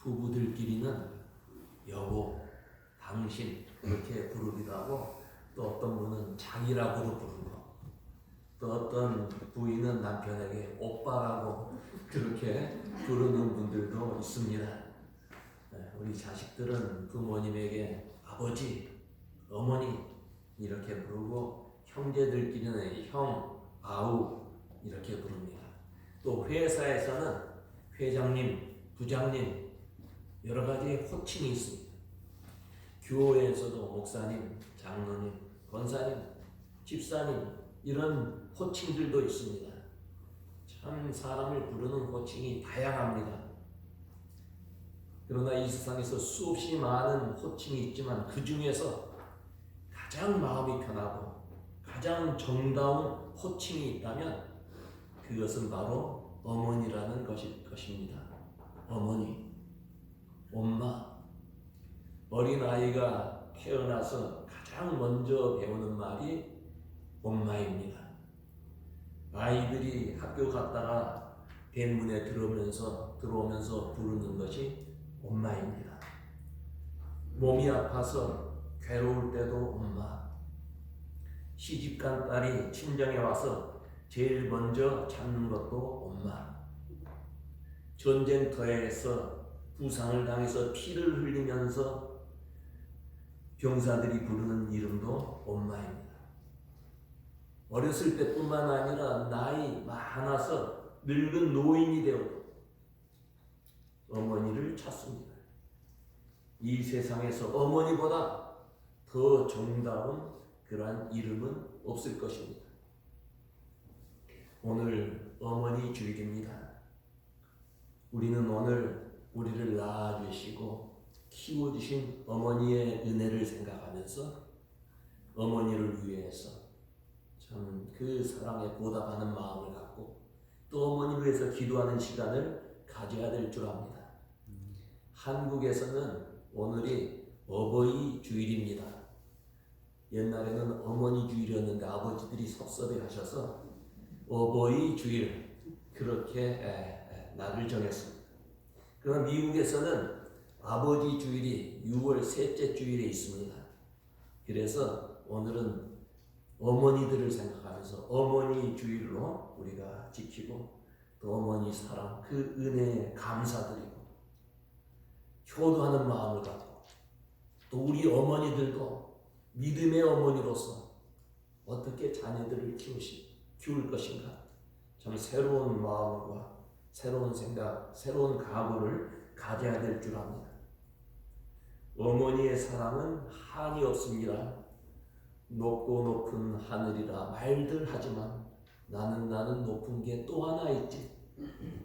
부부들끼리는 여보, 당신 이렇게 부르기도 하고, 또 어떤 분은 자기라고도 부르고, 또 어떤 부인은 남편에게 오빠라고 그렇게 부르는 분들도 있습니다. 우리 자식들은 부모님에게 아버지, 어머니 이렇게 부르고, 형제들끼리는 형, 아우 이렇게 부릅니다. 또 회사에서는 회장님, 부장님 여러 가지 호칭이 있습니다. 교회에서도 목사님, 장로님, 권사님, 집사님 이런 호칭들도 있습니다. 참 사람을 부르는 호칭이 다양합니다. 그러나 이 세상에서 수없이 많은 호칭이 있지만 그 중에서 가장 마음이 편하고 가장 정다운 호칭이 있다면 그것은 바로 어머니라는 것입니다. 어머니, 엄마. 어린아이가 태어나서 가장 먼저 배우는 말이 엄마입니다. 아이들이 학교 갔다가 대문에 들어오면서 부르는 것이 엄마입니다. 몸이 아파서 괴로울 때도 엄마. 시집간 딸이 친정에 와서 제일 먼저 찾는 것도 엄마. 전쟁터에서 부상을 당해서 피를 흘리면서 병사들이 부르는 이름도 엄마입니다. 어렸을 때뿐만 아니라 나이 많아서 늙은 노인이 되어도 어머니를 찾습니다. 이 세상에서 어머니보다 더 정다운 그러한 이름은 없을 것입니다. 오늘 어머니 주일입니다. 우리는 오늘 우리를 낳아주시고 키워주신 어머니의 은혜를 생각하면서 어머니를 위해서 참 그 사랑에 보답하는 마음을 갖고 또 어머니를 위해서 기도하는 시간을 가져야 될 줄 압니다. 한국에서는 오늘이 어버이 주일입니다. 옛날에는 어머니 주일이었는데 아버지들이 섭섭해 하셔서 어버이 주일 그렇게 날을 정했습니다. 그러나 미국에서는 아버지 주일이 6월 셋째 주일에 있습니다. 그래서 오늘은 어머니들을 생각하면서 어머니 주일로 우리가 지키고 또 어머니 사랑 그 은혜에 감사드리고 효도하는 마음을 갖고 또 우리 어머니들도 믿음의 어머니로서 어떻게 자녀들을 키울 것인가 참 새로운 마음과 새로운 생각, 새로운 각오를 가져야 될 줄 압니다. 어머니의 사랑은 한이 없습니다. 높고 높은 하늘이라 말들 하지만 나는 높은 게 또 하나 있지.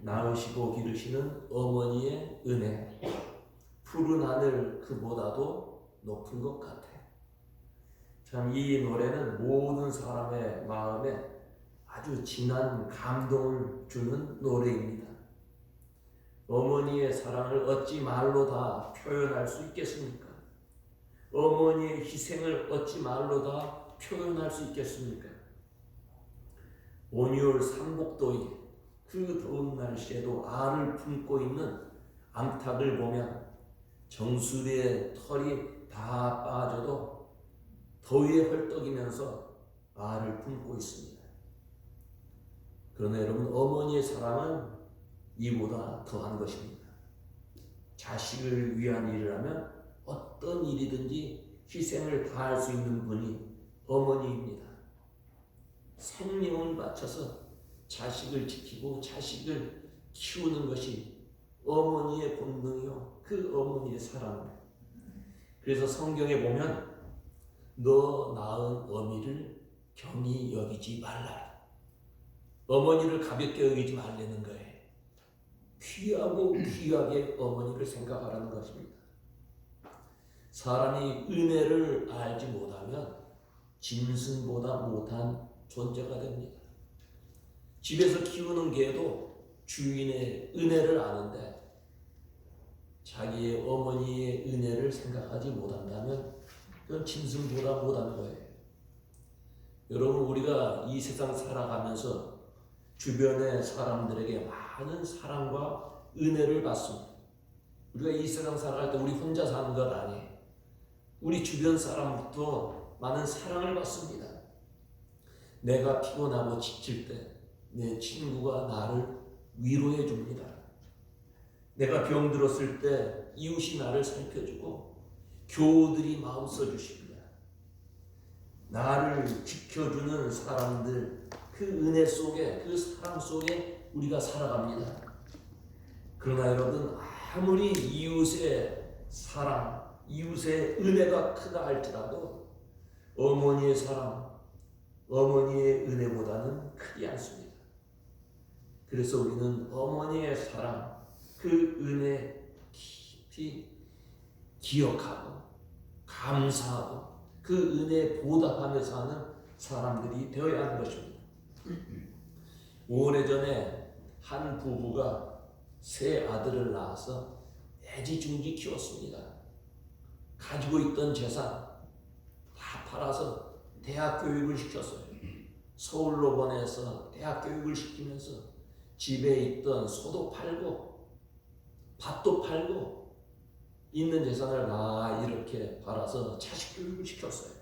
낳으시고 기르시는 어머니의 은혜. 푸른 하늘 그보다도 높은 것 같아. 참 이 노래는 모든 사람의 마음에 아주 진한 감동을 주는 노래입니다. 어머니의 사랑을 어찌 말로 다 표현할 수 있겠습니까? 어머니의 희생을 어찌 말로 다 표현할 수 있겠습니까? 온유월 삼복도에 그 더운 날씨에도 알을 품고 있는 암탉을 보면 정수리에 털이 다 빠져도 더위에 헐떡이면서 알을 품고 있습니다. 그러나 여러분 어머니의 사랑은 이보다 더한 것입니다. 자식을 위한 일을 하면 어떤 일이든지 희생을 다할 수 있는 분이 어머니입니다. 생명을 바쳐서 자식을 지키고 자식을 키우는 것이 어머니의 본능이요 그 어머니의 사랑입니다. 그래서 성경에 보면 너 낳은 어미를 경히 여기지 말라. 어머니를 가볍게 여기지 말라는 거예요. 귀하고 귀하게 어머니를 생각하라는 것입니다. 사람이 은혜를 알지 못하면 짐승보다 못한 존재가 됩니다. 집에서 키우는 개도 주인의 은혜를 아는데 자기의 어머니의 은혜를 생각하지 못한다면 그건 짐승보다 못한 거예요. 여러분 우리가 이 세상 살아가면서 주변의 사람들에게 많은 사랑과 은혜를 받습니다. 우리가 이 세상 살아갈 때 우리 혼자 사는 것 아니에요. 우리 주변 사람부터 많은 사랑을 받습니다. 내가 피곤하고 지칠 때 내 친구가 나를 위로해 줍니다. 내가 병들었을 때 이웃이 나를 살펴주고 교우들이 마음 써주십니다. 나를 지켜주는 사람들, 그 은혜 속에, 그 사랑 속에 우리가 살아갑니다. 그러나 여러분, 아무리 이웃의 사랑, 이웃의 은혜가 크다 할지라도 어머니의 사랑, 어머니의 은혜보다는 크지 않습니다. 그래서 우리는 어머니의 사랑, 그 은혜 깊이 기억하고 감사하고 그 은혜에 보답하며 사는 사람들이 되어야 하는 것입니다. 오래전에 한 부부가 세 아들을 낳아서 애지중지 키웠습니다. 가지고 있던 재산 다 팔아서 대학 교육을 시켰어요. 서울로 보내서 대학 교육을 시키면서 집에 있던 소도 팔고 밭도 팔고 있는 재산을 다 이렇게 팔아서 자식 교육을 시켰어요.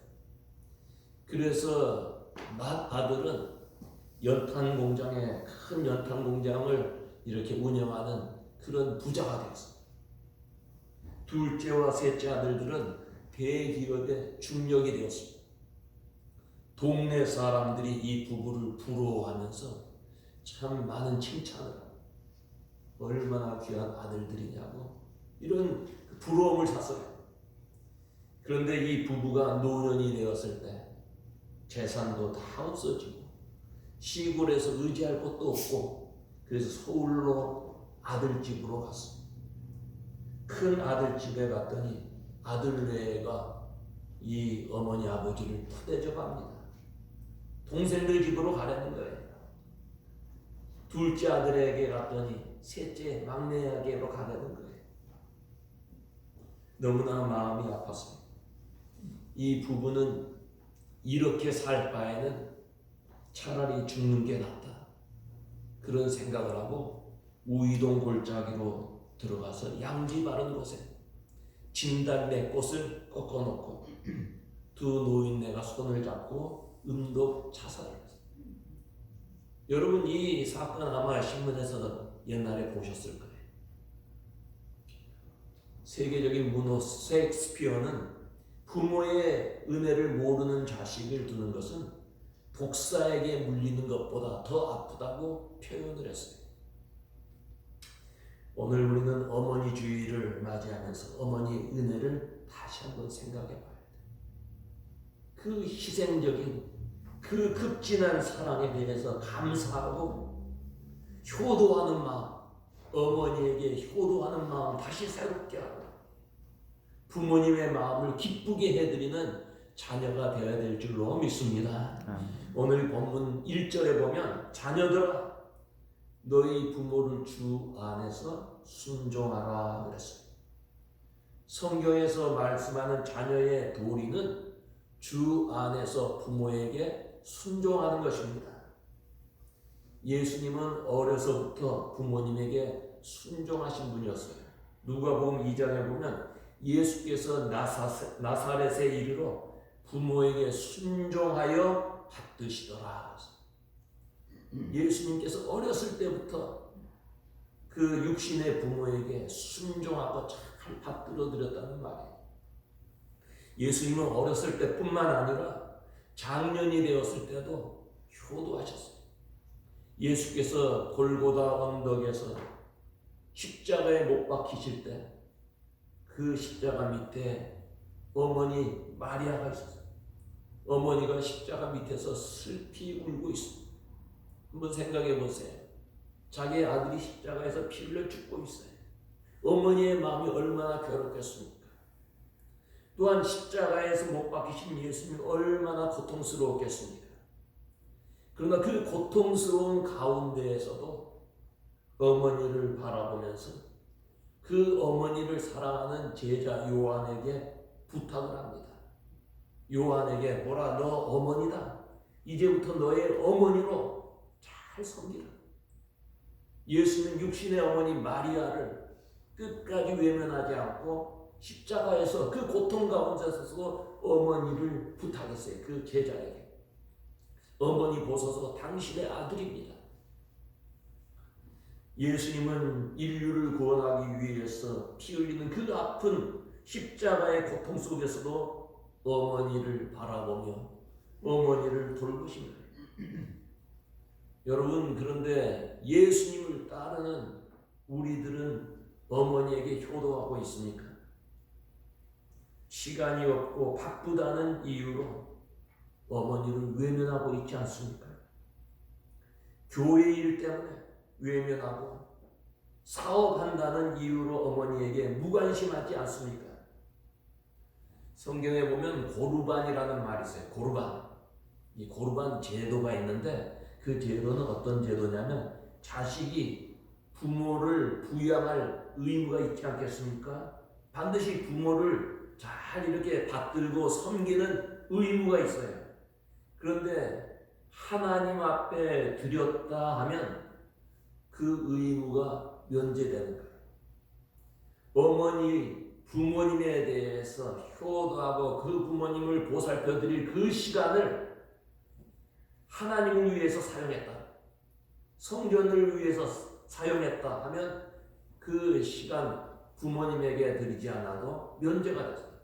그래서 맏아들은 연탄 공장에, 큰 연탄 공장을 이렇게 운영하는 그런 부자가 되었어요. 둘째와 셋째 아들들은 대기업의 중력이 되었습니다. 동네 사람들이 이 부부를 부러워하면서 참 많은 칭찬을 하고 얼마나 귀한 아들들이냐고 이런 부러움을 샀어요. 그런데 이 부부가 노년이 되었을 때 재산도 다 없어지고 시골에서 의지할 곳도 없고 그래서 서울로 아들집으로 갔습니다. 큰 아들집에 갔더니 아들네가 이 어머니 아버지를 푸대접 합니다. 동생들 집으로 가려는 거예요. 둘째 아들에게 갔더니 셋째 막내에게로 가려는 거예요. 너무나 마음이 아팠어요. 이 부부는 이렇게 살 바에는 차라리 죽는 게 낫다. 그런 생각을 하고 우이동 골짜기로 들어가서 양지 바른 곳에 진달래 꽃을 꺾어놓고 두 노인네가 손을 잡고 음도 자살을 했어요. 여러분 이 사건 아마 신문에서 옛날에 보셨을 거예요. 세계적인 문호 셰익스피어는 부모의 은혜를 모르는 자식을 두는 것은 독사에게 물리는 것보다 더 아프다고 표현을 했어요. 오늘 우리는 어머니 주일을 맞이하면서 어머니 은혜를 다시 한번 생각해 봐야 돼요. 그 희생적인 그 급진한 사랑에 대해서 감사하고 효도하는 마음, 어머니에게 효도하는 마음 다시 새롭게 하고 부모님의 마음을 기쁘게 해드리는 자녀가 되어야 될 줄로 믿습니다. 오늘 본문 1절에 보면 자녀들아 너희 부모를 주 안에서 순종하라 그랬어요. 성경에서 말씀하는 자녀의 도리는 주 안에서 부모에게 순종하는 것입니다. 예수님은 어려서부터 부모님에게 순종하신 분이었어요. 누가복음 2장에 보면 예수께서 나사렛에 이르러 부모에게 순종하여 받드시더라. 예수님께서 어렸을 때부터 그 육신의 부모에게 순종하고 잘 받들어 드렸다는 말이에요. 예수님은 어렸을 때뿐만 아니라 장년이 되었을 때도 효도하셨어요. 예수께서 골고다 언덕에서 십자가에 못 박히실 때 그 십자가 밑에 어머니 마리아가 있었어요. 어머니가 십자가 밑에서 슬피 울고 있습니다. 한번 생각해 보세요. 자기 아들이 십자가에서 피 흘려 죽고 있어요. 어머니의 마음이 얼마나 괴롭겠습니까? 또한 십자가에서 못 박히신 예수님이 얼마나 고통스러웠겠습니까? 그러나 그 고통스러운 가운데에서도 어머니를 바라보면서 그 어머니를 사랑하는 제자 요한에게 부탁을 합니다. 요한에게 보라, 너 어머니다. 이제부터 너의 어머니로 잘 섬기라. 예수는 육신의 어머니 마리아를 끝까지 외면하지 않고 십자가에서 그 고통 가운데서 어머니를 부탁했어요. 그 제자에게. 어머니 보소서 당신의 아들입니다. 예수님은 인류를 구원하기 위해서 피 흘리는 그 아픈 십자가의 고통 속에서도 어머니를 바라보며 어머니를 돌보신 거예요. 여러분, 그런데 예수님을 따르는 우리들은 어머니에게 효도하고 있습니까? 시간이 없고 바쁘다는 이유로 어머니를 외면하고 있지 않습니까? 교회 일 때문에 외면하고 사업한다는 이유로 어머니에게 무관심하지 않습니까? 성경에 보면 고르반이라는 말이 있어요. 고르반. 이 고르반 제도가 있는데 그 제도는 어떤 제도냐면 자식이 부모를 부양할 의무가 있지 않겠습니까? 반드시 부모를 잘 이렇게 받들고 섬기는 의무가 있어요. 그런데 하나님 앞에 드렸다 하면 그 의무가 면제되는 거예요. 어머니, 부모님에 대해서 효도하고 그 부모님을 보살펴 드릴 그 시간을 하나님을 위해서 사용했다, 성전을 위해서 사용했다 하면 그 시간 부모님에게 드리지 않아도 면제가 됐어요.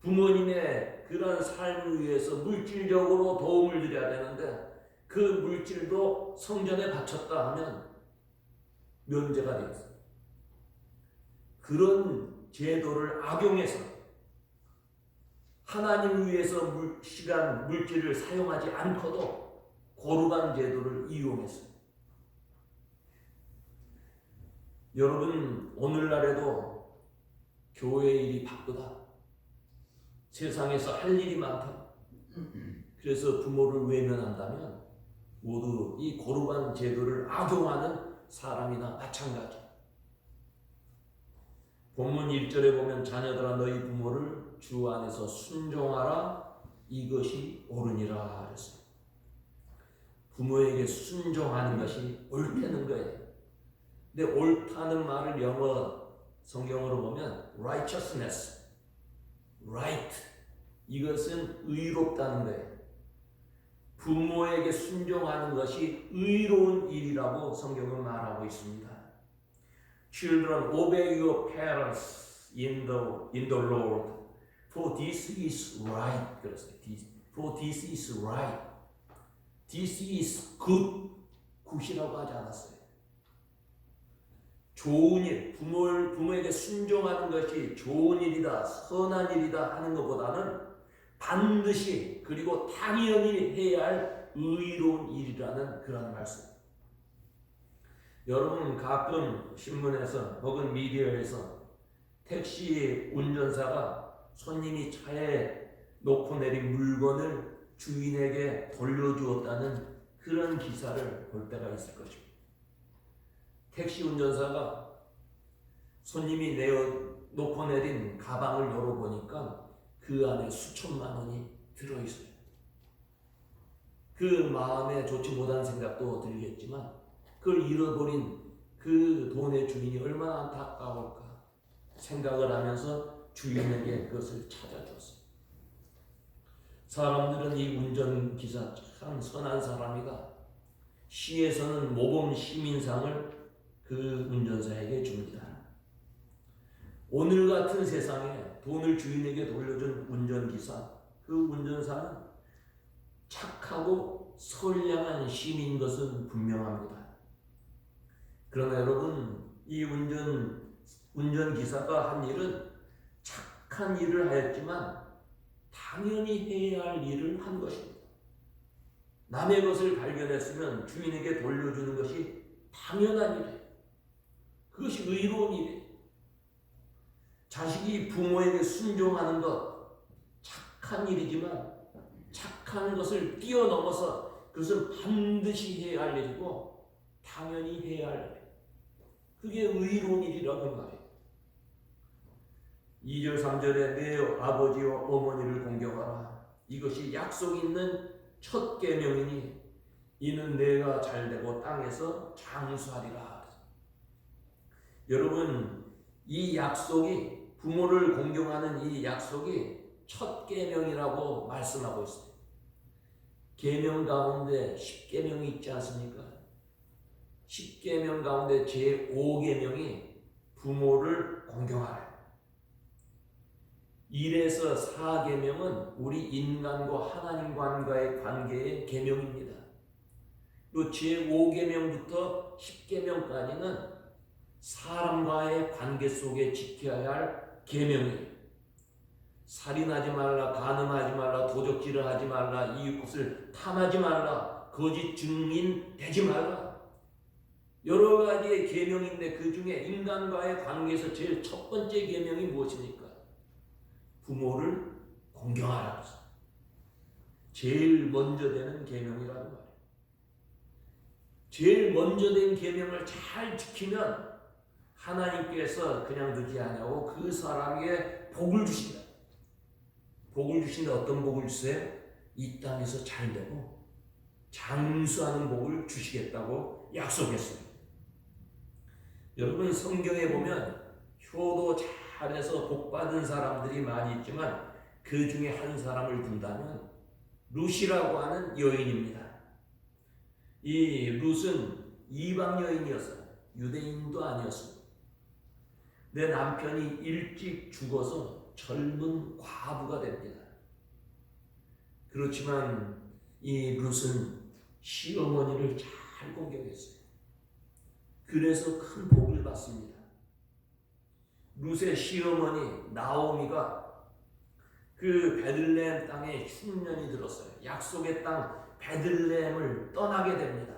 부모님의 그런 삶을 위해서 물질적으로 도움을 드려야 되는데 그 물질도 성전에 바쳤다 하면 면제가 되겠어요. 그런 제도를 악용해서 하나님을 위해서 시간, 물질을 사용하지 않고도 고르반 제도를 이용했어요. 여러분, 오늘날에도 교회 일이 바쁘다, 세상에서 할 일이 많다, 그래서 부모를 외면한다면 모두 이 고르반 제도를 악용하는 사람이나 마찬가지. 본문 1절에 보면 자녀들아 너희 부모를 주 안에서 순종하라 이것이 옳으니라 그랬어요. 부모에게 순종하는 것이 옳다는 거예요. 근데 옳다는 말을 영어 성경으로 보면 righteousness, right, 이것은 의롭다는 거예요. 부모에게 순종하는 것이 의로운 일이라고 성경은 말하고 있습니다. Children, obey your parents in the Lord, for this is right. For this is right. This is good. 굿이라고 하지 않았어요. 좋은 일, 부모에게 순종하는 것이 좋은 일이다, 선한 일이다 하는 것보다는 반드시 그리고 당연히 해야 할 의로운 일이라는 그런 말씀. 여러분, 가끔 신문에서 혹은 미디어에서 택시 운전사가 손님이 차에 놓고 내린 물건을 주인에게 돌려주었다는 그런 기사를 볼 때가 있을 것입니다. 택시 운전사가 손님이 놓고 내린 가방을 열어보니까 그 안에 수천만 원이 들어있어요. 그 마음에 좋지 못한 생각도 들겠지만 그걸 잃어버린 그 돈의 주인이 얼마나 안타까울까 생각을 하면서 주인에게 그것을 찾아줬어요. 사람들은 이 운전기사 참 선한 사람이다, 시에서는 모범 시민상을 그 운전사에게 줍니다. 오늘 같은 세상에 돈을 주인에게 돌려준 운전기사, 그 운전사는 착하고 선량한 시민인 것은 분명합니다. 그러나 여러분, 이 운전기사가 한 일은 착한 일을 하였지만 당연히 해야 할 일을 한 것입니다. 남의 것을 발견했으면 주인에게 돌려주는 것이 당연한 일이에요. 그것이 의로운 일이에요. 자식이 부모에게 순종하는 것 착한 일이지만 착한 것을 뛰어넘어서 그것은 반드시 해야 할 일이고 당연히 해야 할 일이에요. 그게 의로운 일이라는 말이에요. 2절 3절에 내 아버지와 어머니를 공경하라 이것이 약속 있는 첫 계명이니 이는 내가 잘되고 땅에서 장수하리라. 여러분, 이 약속이, 부모를 공경하는 이 약속이 첫 계명이라고 말씀하고 있어요. 계명 가운데 10계명이 있지 않습니까? 10계명 가운데 제5계명이 부모를 공경하라. 1에서 4계명은 우리 인간과 하나님과의 관계의 계명입니다. 또 제5계명부터 10계명까지는 사람과의 관계 속에 지켜야 할 계명이에요. 살인하지 말라, 간음하지 말라, 도적질을 하지 말라, 이웃을 탐하지 말라, 거짓 증인 되지 말라. 여러 가지의 계명인데 그 중에 인간과의 관계에서 제일 첫 번째 계명이 무엇입니까? 부모를 공경하라. 제일 먼저 되는 계명이라고 말해요. 제일 먼저 된 계명을 잘 지키면 하나님께서 그냥 두지 않냐고 그 사람에게 복을 주신다. 복을 주신데 어떤 복을 주세요? 이 땅에서 잘 되고 장수하는 복을 주시겠다고 약속했어요. 여러분, 성경에 보면 효도 잘해서 복받은 사람들이 많이 있지만 그 중에 한 사람을 둔다면 룻이라고 하는 여인입니다. 이 룻은 이방 여인이었어요. 유대인도 아니었어요. 내 남편이 일찍 죽어서 젊은 과부가 됩니다. 그렇지만 이 룻은 시어머니를 잘 공경했어요. 그래서 큰 복을 받습니다. 룻의 시어머니 나오미가 그 베들레헴 땅에 흉년이 들었어요. 약속의 땅 베들레헴을 떠나게 됩니다.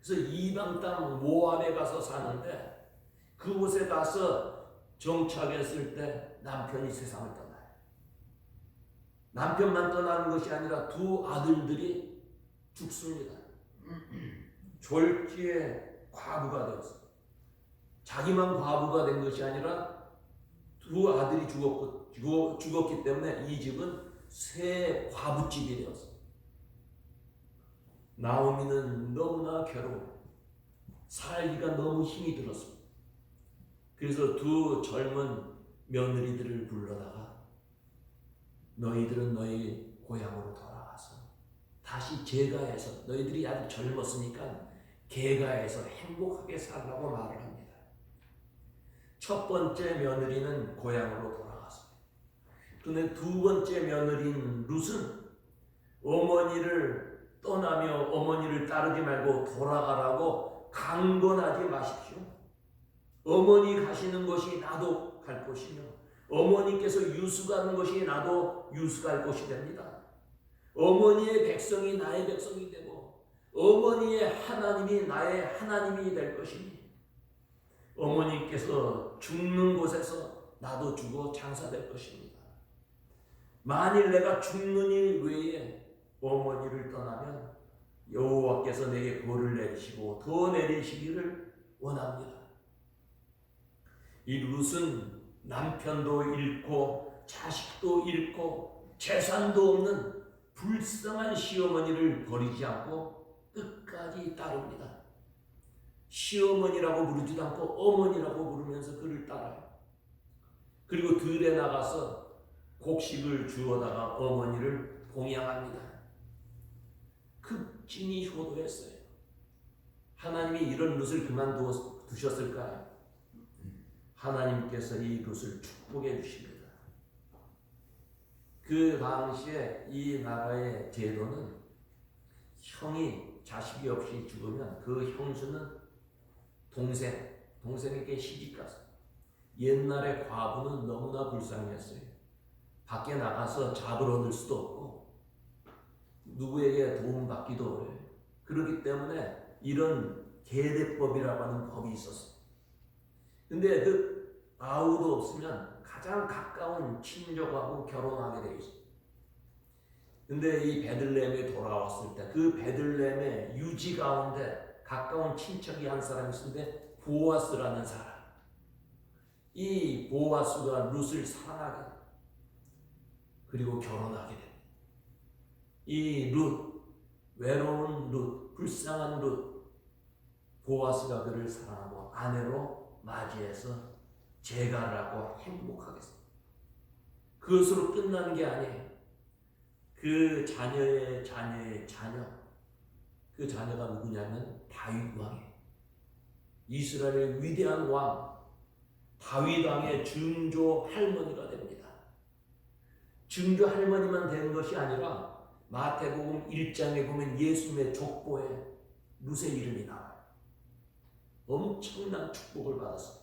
그래서 이방 땅 모압에 가서 사는데 그곳에 가서 정착했을 때 남편이 세상을 떠나요. 남편만 떠나는 것이 아니라 두 아들들이 죽습니다. 졸지에 과부가 되었어요. 자기만 과부가 된 것이 아니라 두 아들이 죽었기 때문에 이 집은 새 과부집이 되었어요. 나오미는 너무나 괴로워. 살기가 너무 힘이 들었습니다. 그래서 두 젊은 며느리들을 불러다가 너희들은 너희 고향으로 돌아가서 다시 제가에서, 너희들이 아직 젊었으니까 개가에서 행복하게 살라고 말을 합니다. 첫 번째 며느리는 고향으로 돌아갔어요. 그런데 두 번째 며느리인 룻은 어머니를 떠나며 어머니를 따르지 말고 돌아가라고 강권하지 마십시오. 어머니 가시는 것이 나도 갈 곳이며 어머니께서 유숙하는 것이 나도 유숙할 곳이 됩니다. 어머니의 백성이 나의 백성이 되고 어머니의 하나님이 나의 하나님이 될 것이니 어머니께서 죽는 곳에서 나도 죽어 장사될 것입니다. 만일 내가 죽는 일 외에 어머니를 떠나면 여호와께서 내게 벌을 내리시고 더 내리시기를 원합니다. 이 룻은 남편도 잃고 자식도 잃고 재산도 없는 불쌍한 시어머니를 버리지 않고 끝까지 따릅니다. 시어머니라고 부르지도 않고 어머니라고 부르면서 그를 따라요. 그리고 들에 나가서 곡식을 주워다가 어머니를 봉양합니다. 극진히 효도했어요. 하나님이 이런 룻을 그만두셨을까요? 하나님께서 이 룻을 축복해 주십니다. 그 당시에 이 나라의 제도는 형이 자식이 없이 죽으면 그 형수는 동생에게 시집가서, 옛날에 과부는 너무나 불쌍했어요. 밖에 나가서 잡을 얻을 수도 없고 누구에게 도움받기도 어려워요. 그렇기 때문에 이런 계대법이라고 하는 법이 있었어요. 근데 그 아우도 없으면 가장 가까운 친족하고 결혼하게 돼 있어요. 근데 이 베들레헴에 돌아왔을 때 그 베들레헴의 유지 가운데 가까운 친척이 한 사람이 있었는데 보아스라는 사람. 이 보아스가 룻을 사랑하게 됩니다. 그리고 결혼하게 됩니다. 이 룻, 외로운 룻, 불쌍한 룻, 보아스가 그를 사랑하고 아내로 맞이해서 재가를 하고 행복하겠습니다. 그것으로 끝나는 게 아니에요. 그 자녀의 자녀의 자녀, 그 자녀가 누구냐면 다윗 왕이에요. 이스라엘의 위대한 왕 다윗 왕의 증조 할머니가 됩니다. 증조 할머니만 되는 것이 아니라 마태복음 1장에 보면 예수님의 족보에 루세 이름이 나와요. 엄청난 축복을 받았어요.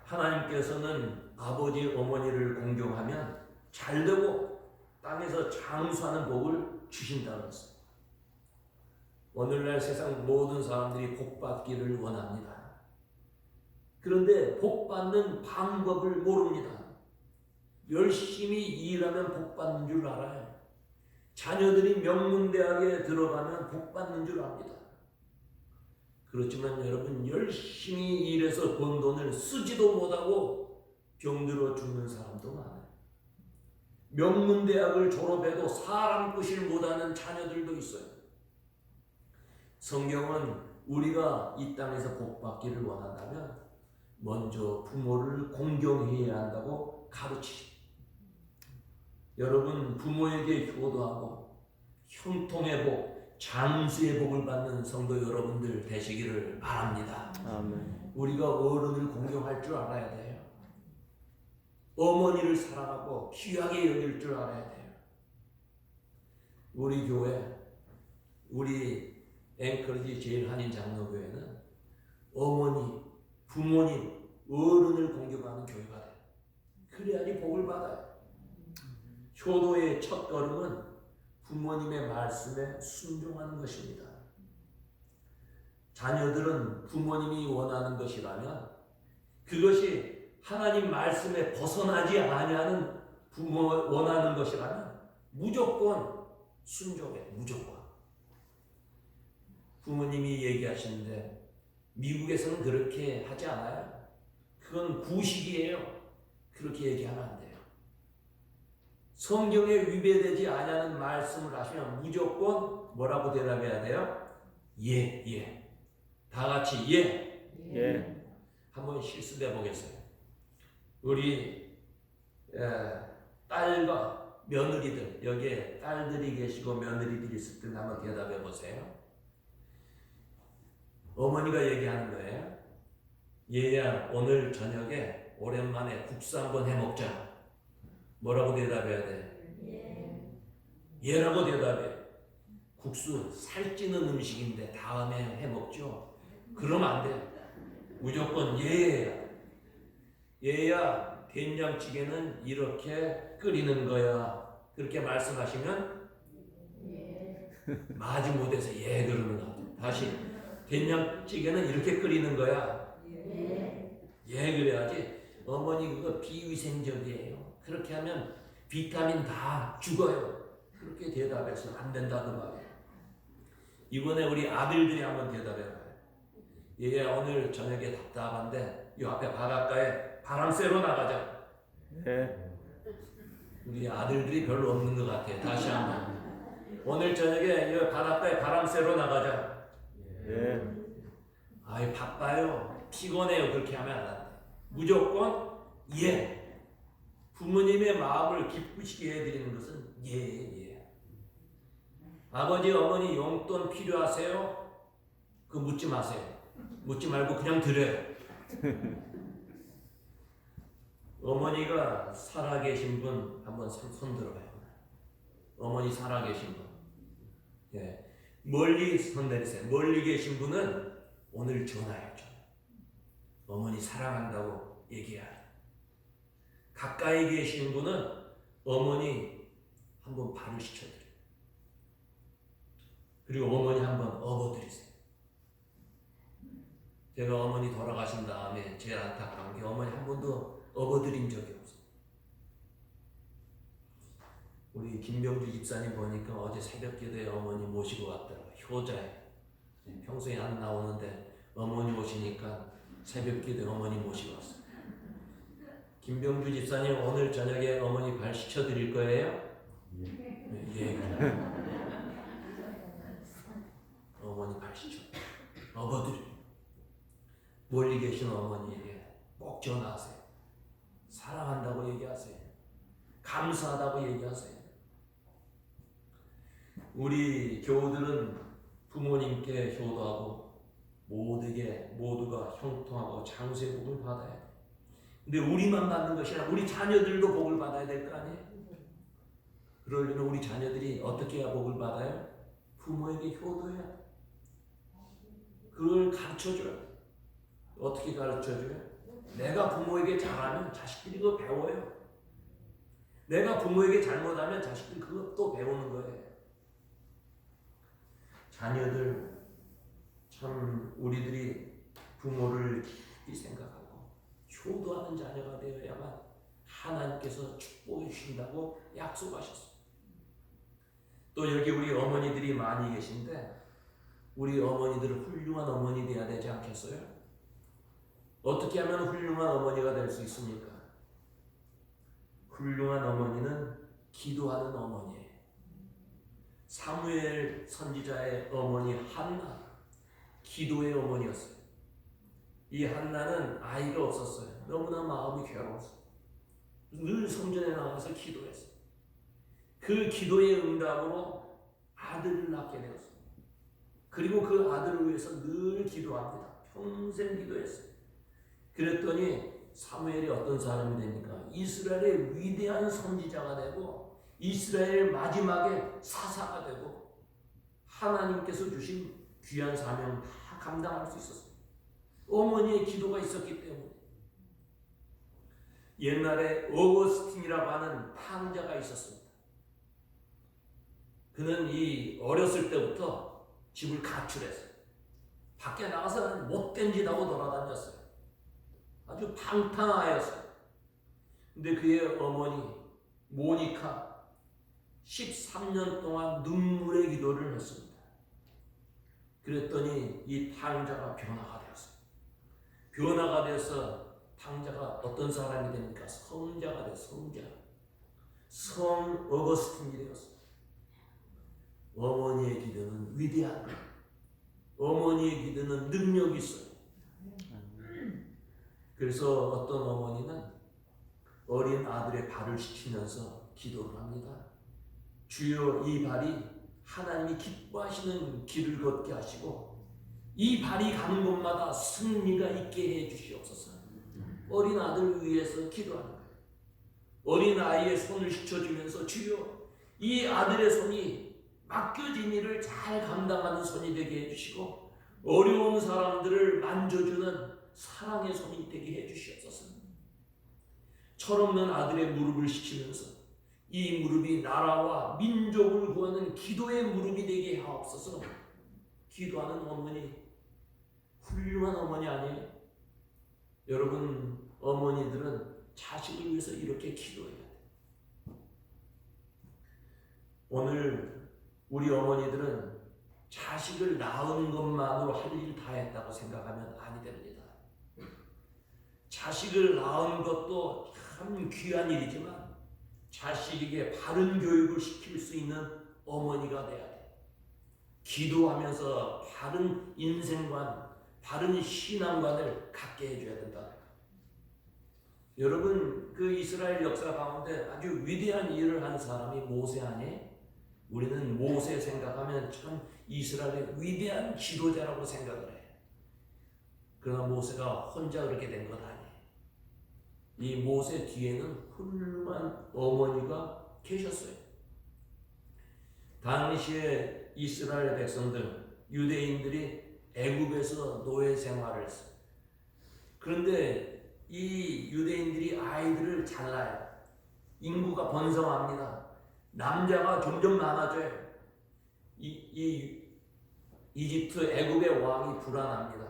하나님께서는 아버지 어머니를 공경하면 잘되고 땅에서 장수하는 복을 주신다고 했어요. 오늘날 세상 모든 사람들이 복 받기를 원합니다. 그런데 복 받는 방법을 모릅니다. 열심히 일하면 복 받는 줄 알아요. 자녀들이 명문대학에 들어가면 복 받는 줄 압니다. 그렇지만 여러분, 열심히 일해서 번 돈을 쓰지도 못하고 병들어 죽는 사람도 많아요. 명문대학을 졸업해도 사람 끄질 못하는 자녀들도 있어요. 성경은 우리가 이 땅에서 복 받기를 원한다면 먼저 부모를 공경해야 한다고 가르치십니다. 여러분, 부모에게 효도하고 형통의 복, 장수의 복을 받는 성도 여러분들 되시기를 바랍니다. 아멘. 우리가 어른을 공경할 줄 알아야 돼요. 어머니를 사랑하고 귀하게 여길 줄 알아야 돼요. 우리 교회, 우리 앵커리지 제일한인 장로교회는 어머니, 부모님, 어른을 공경하는 교회가 돼요. 그래야지 복을 받아요. 효도의 첫 걸음은 부모님의 말씀에 순종하는 것입니다. 자녀들은 부모님이 원하는 것이라면 그것이 하나님 말씀에 벗어나지 아니하는 부모 원하는 것이라면 무조건 순종해. 무조건. 부모님이 얘기하시는데 미국에서는 그렇게 하지 않아요. 그건 구식이에요. 그렇게 얘기하면 안 돼요. 성경에 위배되지 아니하는 말씀을 하시면 무조건 뭐라고 대답해야 돼요? 예, 예. 다 같이 예. 예. 한번 실습해 보겠어요. 우리 딸과 며느리들, 여기에 딸들이 계시고 며느리들이 있을 때 한번 대답해 보세요. 어머니가 얘기하는 거예요. 얘야, 오늘 저녁에 오랜만에 국수 한번 해 먹자. 뭐라고 대답해야 돼? 예. 예라고 대답해. 국수 살찌는 음식인데 다음에 해 먹죠. 그러면 안 돼. 무조건 예야. 얘야, 된장찌개는 이렇게 끓이는 거야. 그렇게 말씀하시면 마지 못해서 예 그러는 거 같아요. 다시, 된장찌개는 이렇게 끓이는 거야. 예 그래야지. 어머니 그거 비위생적이에요. 그렇게 하면 비타민 다 죽어요. 그렇게 대답해서 안 된다는 말이에요. 이번에 우리 아들들이 한번 대답해봐요. 얘 오늘 저녁에 답답한데 이 앞에 바닷가에 바람 쐬러 나가자. 예. 우리 아들들이 별로 없는 것 같아요. 다시 한번. 오늘 저녁에 이 바닷가에 바람 쐬러 나가자. 예. 아이 바빠요. 피곤해요. 그렇게 하면 안 돼. 무조건 예. 부모님의 마음을 기쁘시게 해드리는 것은 예. 아버지 어머니 용돈 필요하세요? 그거 묻지 마세요. 묻지 말고 그냥 드려요. 어머니가 살아계신 분 한번 손 들어봐요. 어머니 살아계신 분. 예. 멀리 손 내리세요. 멀리 계신 분은 오늘 전화해요. 어머니 사랑한다고 얘기해요. 가까이 계신 분은 어머니 한번 발을 씻어드려요. 그리고 어머니 한번 업어드리세요. 제가 어머니 돌아가신 다음에 제일 안타까운 게 어머니 한 번도 업어드린 적이 없어요. 우리 김병주 집사님 보니까 어제 새벽기도에 어머니 모시고 왔더라고요. 효자예요. 평소에 안 나오는데 어머니 오시니까 새벽기도에 어머니 모시고 왔어요. 김병주 집사님 오늘 저녁에 어머니 발 씻어드릴 거예요? 예. 어머니 발 씻어. 업어드려. 멀리 계신 어머니에게 꼭 전화하세요. 사랑한다고 얘기하세요. 감사하다고 얘기하세요. 우리 교우들은 부모님께 효도하고 모두가 형통하고 장수의 복을 받아야 돼. 근데 우리만 받는 것이 아니라 우리 자녀들도 복을 받아야 될 거 아니에요? 그러려면 우리 자녀들이 어떻게 해야 복을 받아요? 부모에게 효도해야 돼. 그걸 가르쳐줘야 돼. 어떻게 가르쳐줘요? 내가 부모에게 잘하면 자식들이 그거 배워요. 내가 부모에게 잘못하면 자식들이 그것도 배우는 거예요. 자녀들, 참 우리들이 부모를 깊이 생각하고 효도하는 자녀가 되어야만 하나님께서 축복해 주신다고 약속하셨어요. 또 여기 우리 어머니들이 많이 계신데 우리 어머니들은 훌륭한 어머니 되어야 되지 않겠어요? 어떻게 하면 훌륭한 어머니가 될 수 있습니까? 훌륭한 어머니는 기도하는 어머니예요. 사무엘 선지자의 어머니 한나, 기도의 어머니였어요. 이 한나는 아이가 없었어요. 너무나 마음이 괴로웠어요. 늘 성전에 나가서 기도했어요. 그 기도의 응답으로 아들을 낳게 되었어요. 그리고 그 아들을 위해서 늘 기도합니다. 평생 기도했어요. 그랬더니 사무엘이 어떤 사람이 됩니까? 이스라엘의 위대한 선지자가 되고 이스라엘 마지막에 사사가 되고 하나님께서 주신 귀한 사명 다 감당할 수 있었어요. 어머니의 기도가 있었기 때문에. 옛날에 어거스틴이라고 하는 탕자가 있었습니다. 그는 이 어렸을 때부터 집을 가출했어요. 밖에 나가서 못된 짓 하고 돌아다녔어요. 아주 방탕하였어요. 근데 그의 어머니 모니카 13년 동안 눈물의 기도를 했습니다. 그랬더니 이 탕자가 변화가 되었어요. 변화가 돼서 탕자가 어떤 사람이 됩니까? 성자가 됐어요. 성자. 성 어거스틴이 되었어요. 어머니의 기도는 위대한 것. 어머니의 기도는 능력이 있어요. 그래서 어떤 어머니는 어린 아들의 발을 씻기면서 기도를 합니다. 주여, 이 발이 하나님이 기뻐하시는 길을 걷게 하시고 이 발이 가는 곳마다 승리가 있게 해 주시옵소서. 어린 아들을 위해서 기도하는 거예요. 어린 아이의 손을 씻어주면서 주여, 이 아들의 손이 맡겨진 일을 잘 감당하는 손이 되게 해주시고 어려운 사람들을 만져주는 사랑의 손이 되게 해주시옵소서. 철없는 아들의 무릎을 씻기면서 이 무릎이 나라와 민족을 구하는 기도의 무릎이 되게 하옵소서. 기도하는 어머니, 훌륭한 어머니 아니에요? 여러분, 어머니들은 자식을 위해서 이렇게 기도해야 돼요. 오늘 우리 어머니들은 자식을 낳은 것만으로 할 일 다 했다고 생각하면 아니 됩니다. 자식을 낳은 것도 참 귀한 일이지만 자식에게 바른 교육을 시킬 수 있는 어머니가 돼야 돼. 기도하면서 바른 인생관, 바른 신앙관을 갖게 해줘야 된다. 여러분, 그 이스라엘 역사 가운데 아주 위대한 일을 한 사람이 모세 아니에요? 우리는 모세 생각하면 참 이스라엘의 위대한 지도자라고 생각을 해요. 그러나 모세가 혼자 그렇게 된 것 아니에요. 이 모세 뒤에는 훌륭한 어머니가 계셨어요. 당시에 이스라엘 백성들, 유대인들이 애굽에서 노예 생활을 했어요. 그런데 이 유대인들이 아이들을 잘 낳아요. 인구가 번성합니다. 남자가 점점 많아져요. 이집트 애굽의 왕이 불안합니다.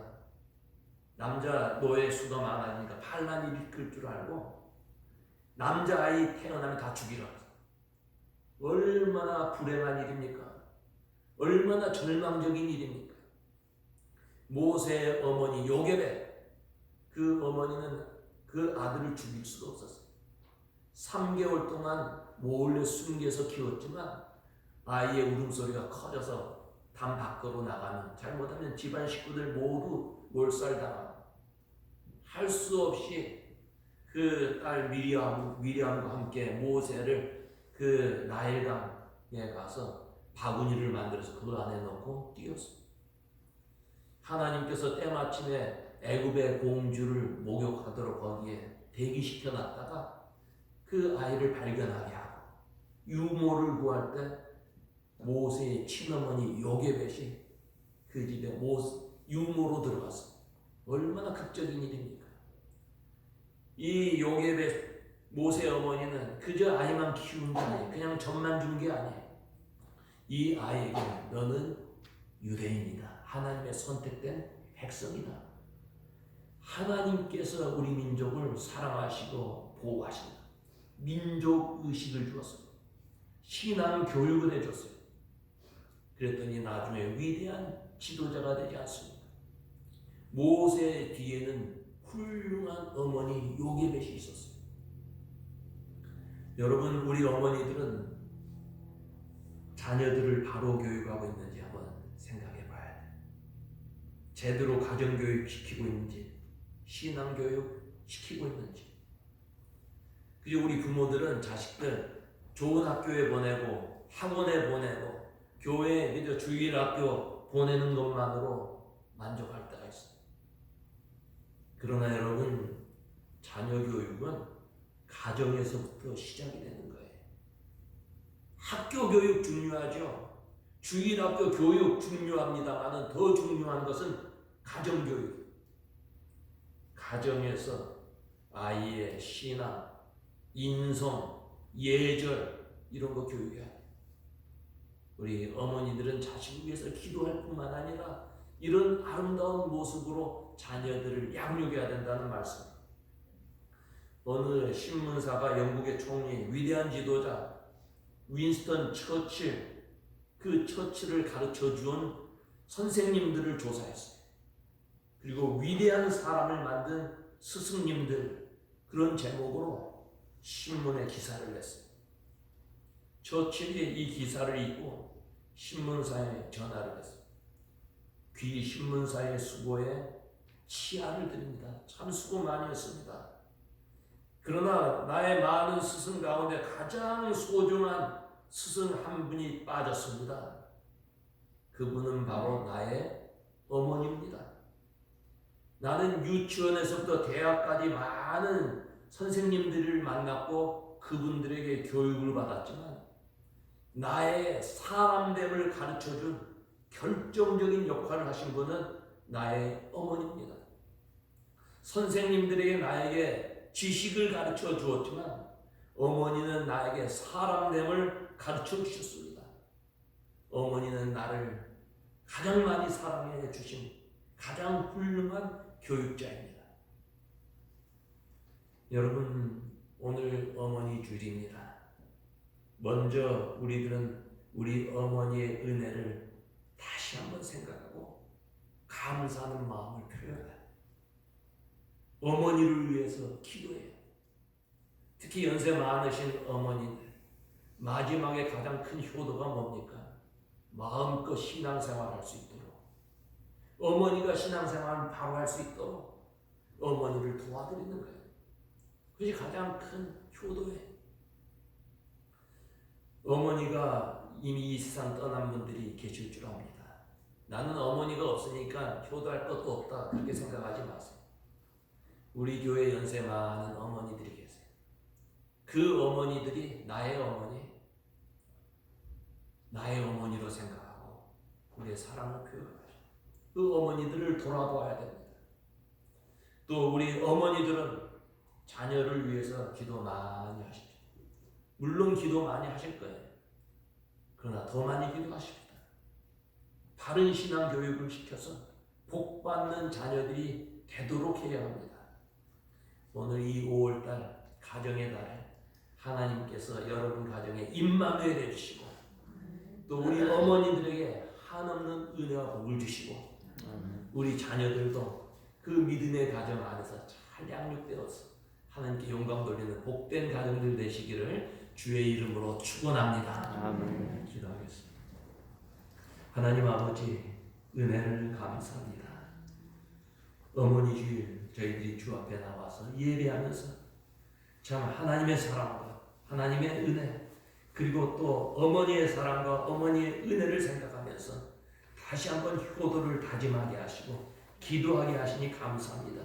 남자 노예 수가 많아지니까 반란이 일으킬 줄 알고 남자아이 태어나면 다 죽이라. 얼마나 불행한 일입니까? 얼마나 절망적인 일입니까? 모세의 어머니 요게벳, 그 어머니는 그 아들을 죽일 수도 없었어요. 3개월 동안 몰래 숨겨서 키웠지만 아이의 울음소리가 커져서 담 밖으로 나가면 잘못하면 집안 식구들 모두 몰살당합니다. 할 수 없이 그 딸 미리암과 함께 모세를 그 나일강에 가서 바구니를 만들어서 그 안에 넣고 뛰었습니다. 하나님께서 때마침에 애굽의 공주를 목욕하도록 거기에 대기시켜 놨다가 그 아이를 발견하게 하고 유모를 구할 때 모세의 친어머니 요게벳이 그 집에 유모로 들어갔어. 얼마나 극적인 일입니까? 이 요게벳 모세 어머니는 그저 아이만 키운 게 아니에요. 그냥 젖만 준 게 아니에요. 이 아이에게 너는 유대인이다. 하나님의 선택된 백성이다. 하나님께서 우리 민족을 사랑하시고 보호하신다. 민족 의식을 주었어요. 신앙 교육을 해줬어요. 그랬더니 나중에 위대한 지도자가 되지 않습니까? 모세 뒤에는 훌륭한 어머니 요게벳이 있었어요. 여러분, 우리 어머니들은 자녀들을 바로 교육하고 있는지 한번 생각해 봐야 돼요. 제대로 가정교육 시키고 있는지, 신앙교육 시키고 있는지. 그리고 우리 부모들은 자식들 좋은 학교에 보내고 학원에 보내고 교회 그저 주일 학교 보내는 것만으로 만족할 때가 있어요. 그러나 여러분, 자녀 교육은 가정에서부터 시작이 되는 거예요. 학교 교육 중요하죠. 주일 학교 교육 중요합니다만 더 중요한 것은 가정 교육. 가정에서 아이의 신앙, 인성, 예절 이런 거 교육해야 돼요. 우리 어머니들은 자식을 위해서 기도할 뿐만 아니라 이런 아름다운 모습으로 자녀들을 양육해야 된다는 말씀. 어느 신문사가 영국의 총리, 위대한 지도자 윈스턴 처칠, 그 처칠을 가르쳐 준 선생님들을 조사했어요. 그리고 위대한 사람을 만든 스승님들, 그런 제목으로 신문에 기사를 냈어요. 처칠이 이 기사를 읽고 신문사에 전화를 했어요. 귀 신문사의 수고에 치아를 드립니다. 참 수고 많이 했습니다. 그러나 나의 많은 스승 가운데 가장 소중한 스승 한 분이 빠졌습니다. 그분은 바로 나의 어머니입니다. 나는 유치원에서부터 대학까지 많은 선생님들을 만났고 그분들에게 교육을 받았지만 나의 사람됨을 가르쳐준 결정적인 역할을 하신 분은 나의 어머니입니다. 선생님들에게 나에게 지식을 가르쳐 주었지만 어머니는 나에게 사람됨을 가르쳐 주셨습니다. 어머니는 나를 가장 많이 사랑해 주신 가장 훌륭한 교육자입니다. 여러분, 오늘 어머니 주일입니다. 먼저 우리들은 우리 어머니의 은혜를 다시 한번 생각하고 감사하는 마음을 표현해요. 어머니를 위해서 기도해요. 특히 연세 많으신 어머니들, 마지막에 가장 큰 효도가 뭡니까? 마음껏 신앙생활 할 수 있도록, 어머니가 신앙생활을 바로 할 수 있도록 어머니를 도와드리는 거예요. 그것이 가장 큰 효도예요. 어머니가 이미 이 세상 떠난 분들이 계실 줄 압니다. 나는 어머니가 없으니까 효도할 것도 없다, 그렇게 생각하지 마세요. 우리 교회 연세 많은 어머니들이 계세요. 그 어머니들이 나의 어머니로 생각하고 우리의 사랑을 표현하죠. 그 어머니들을 돌아보아야 됩니다. 또 우리 어머니들은 자녀를 위해서 기도 많이 하십시오. 물론 기도 많이 하실 거예요. 그러나 더 많이 기도하십시다. 바른 신앙 교육을 시켜서 복받는 자녀들이 되도록 해야 합니다. 오늘 이 5월달 가정의 달에 하나님께서 여러분 가정에 임마누엘 해주시고 또 우리 어머니들에게 한없는 은혜와 복을 주시고 우리 자녀들도 그 믿음의 가정 안에서 잘 양육되어서 하나님께 영광 돌리는 복된 가정들 되시기를 주의 이름으로 축원합니다. 아멘. 기도하겠습니다. 하나님 아버지, 은혜를 감사합니다. 어머니 주일 저희들이 주 앞에 나와서 예배하면서 참 하나님의 사랑과 하나님의 은혜, 그리고 또 어머니의 사랑과 어머니의 은혜를 생각하면서 다시 한번 효도를 다짐하게 하시고 기도하게 하시니 감사합니다.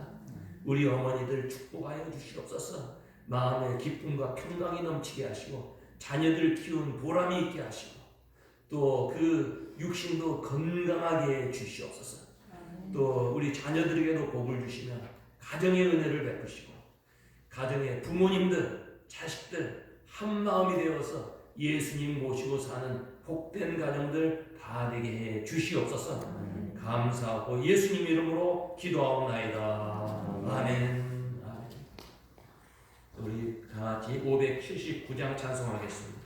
우리 어머니들 축복하여 주시옵소서. 마음의 기쁨과 평강이 넘치게 하시고 자녀들 키운 보람이 있게 하시고 또 그 육신도 건강하게 주시옵소서. 또 우리 자녀들에게도 복을 주시며 가정의 은혜를 베푸시고 가정의 부모님들, 자식들 한 마음이 되어서 예수님 모시고 사는 복된 가정들 다 되게 해 주시옵소서. 감사하고 예수님 이름으로 기도하옵나이다. 아멘. 아멘. 우리 다 같이 579장 찬송하겠습니다.